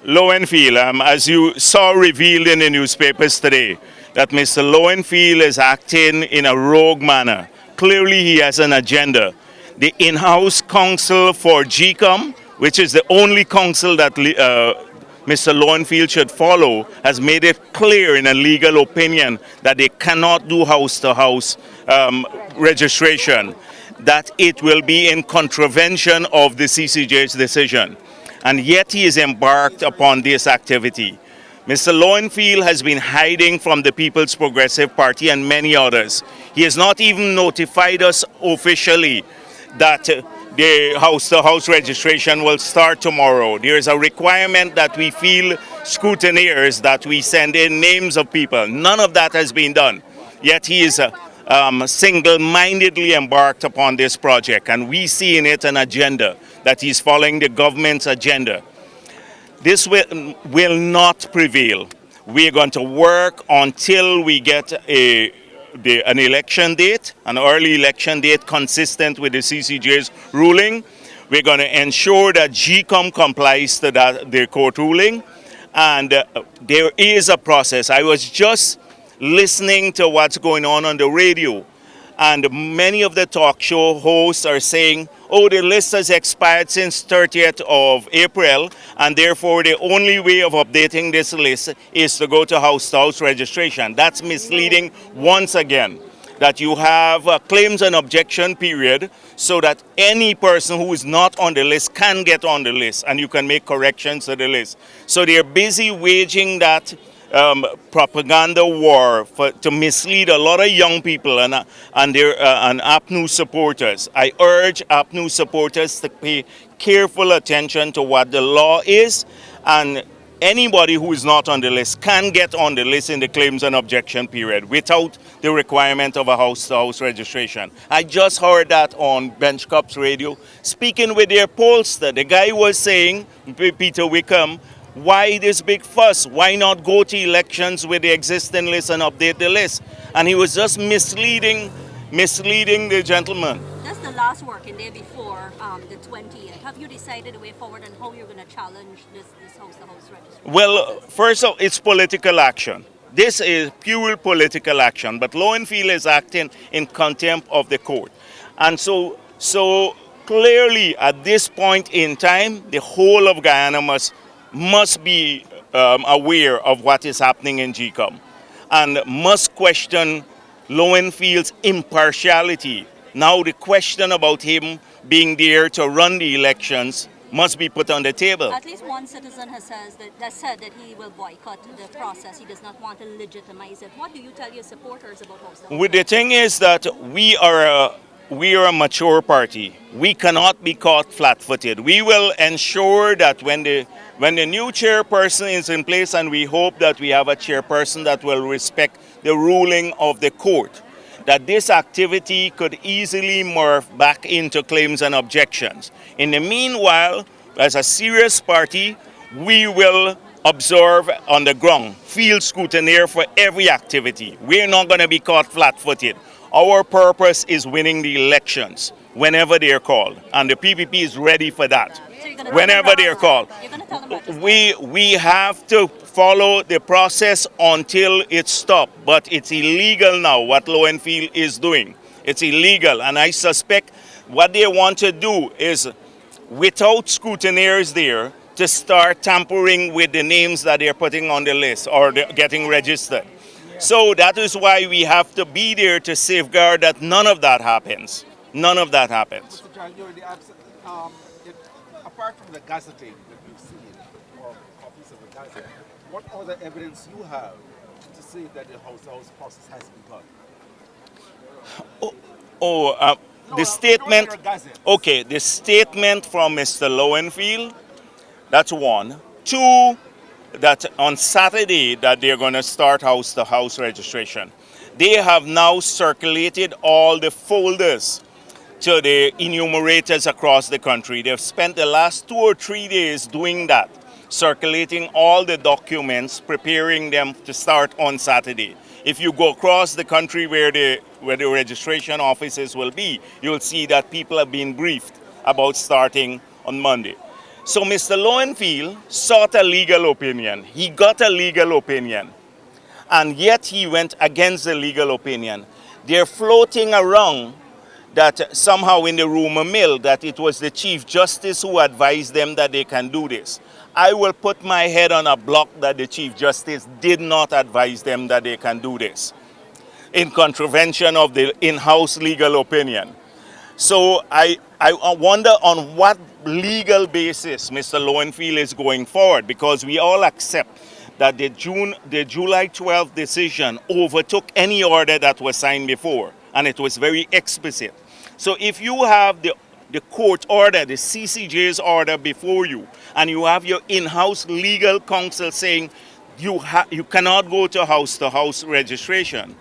Lowenfield, as you saw revealed in the newspapers today, that Mr. Lowenfield is acting in a rogue manner. Clearly, he has an agenda. The in-house counsel for GECOM, which is the only counsel that Mr. Lowenfield should follow, has made it clear in a legal opinion that they cannot do house-to-house registration, that it will be in contravention of the CCJ's decision. And yet he is embarked upon this activity. Mr. Lowenfield has been hiding from the People's Progressive Party and many others. He has not even notified us officially that the house-to-house registration will start tomorrow. There is a requirement that we feel scrutineers, that we send in names of people. None of that has been done. Yet he is single-mindedly embarked upon this project, and we see in it an agenda, that he's following the government's agenda. This will not prevail. We're going to work until we get an election date, an early election date consistent with the CCJ's ruling. We're going to ensure that GECOM complies to the court ruling, and there is a process. I was just listening to what's going on the radio, and many of the talk show hosts are saying, oh, the list has expired since 30th of April, and therefore the only way of updating this list is to go to house-to-house registration. That's misleading once again, that you have a claims and objection period so that any person who is not on the list can get on the list, and you can make corrections to the list. So they're busy waging that propaganda war to mislead a lot of young people and APNU supporters. I urge APNU supporters to pay careful attention to what the law is, and anybody who is not on the list can get on the list in the claims and objection period without the requirement of a house-to-house registration. I just heard that on Bench Cups Radio, speaking with their pollster. The guy was saying, Peter Wickham, why this big fuss? Why not go to elections with the existing list and update the list? And he was just misleading the gentleman. That's the last working day before the 20th. Have you decided a way forward on how you're going to challenge this house-to-house registration? Well, first of all, it's political action. This is pure political action. But Lowenfield is acting in contempt of the court. And so clearly at this point in time, the whole of Guyana must be aware of what is happening in GECOM and must question Lowenfield's impartiality. Now the question about him being there to run the elections must be put on the table. At least one citizen has said that he will boycott the process. He does not want to legitimize it. What do you tell your supporters about house-to-house? Well, the thing is that we are a mature party. We cannot be caught flat-footed. We will ensure that when the new chairperson is in place, and we hope that we have a chairperson that will respect the ruling of the court, that this activity could easily morph back into claims and objections. In the meanwhile, as a serious party, we will observe on the ground, field scrutineer for every activity. We're not going to be caught flat-footed. Our purpose is winning the elections whenever they're called, and the PPP is ready for that. So whenever they're called. We have to follow the process until it's stopped, but it's illegal now what Lowenfield is doing. It's illegal, and I suspect what they want to do is, without scrutineers there, to start tampering with the names that they're putting on the list or getting registered. So that is why we have to be there to safeguard that none of that happens. None of that happens. Mr. John, apart from the gazetting that we've seen, or copies of the gazette, what other evidence you have to say that the house-to-house process has begun? The statement. Okay, the statement from Mr. Lowenfield. That's one. Two, that on Saturday that they're going to start house-to-house registration. They have now circulated all the folders to the enumerators across the country. They've spent the last 2 or 3 days doing that, circulating all the documents, preparing them to start on Saturday. If you go across the country where the registration offices will be, you'll see that people have been briefed about starting on Monday. So Mr. Lowenfield sought a legal opinion. He got a legal opinion. And yet he went against the legal opinion. They're floating around that somehow in the rumor mill that it was the Chief Justice who advised them that they can do this. I will put my head on a block that the Chief Justice did not advise them that they can do this in contravention of the in-house legal opinion. So I wonder on what legal basis Mr. Lowenfield is going forward, because we all accept that the July 12th decision overtook any order that was signed before, and it was very explicit. So if you have the court order, the CCJ's order before you, and you have your in-house legal counsel saying you cannot go to house registration,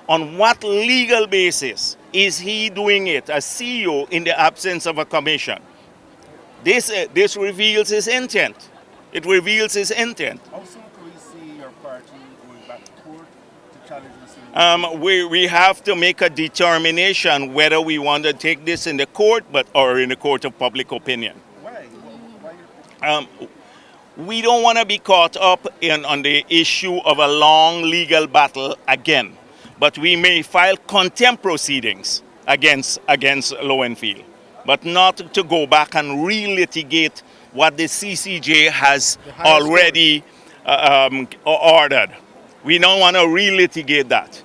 on what legal basis is he doing it as CEO in the absence of a commission? This reveals his intent. It reveals his intent. How soon can we see your party going back to court to challenge this? We have to make a determination whether we want to take this in the court or in the court of public opinion. Why? We don't want to be caught up on the issue of a long legal battle again. But we may file contempt proceedings against Lowenfield, but not to go back and relitigate what the CCJ has already ordered. We don't want to relitigate that.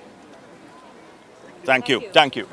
Thank you. Thank you.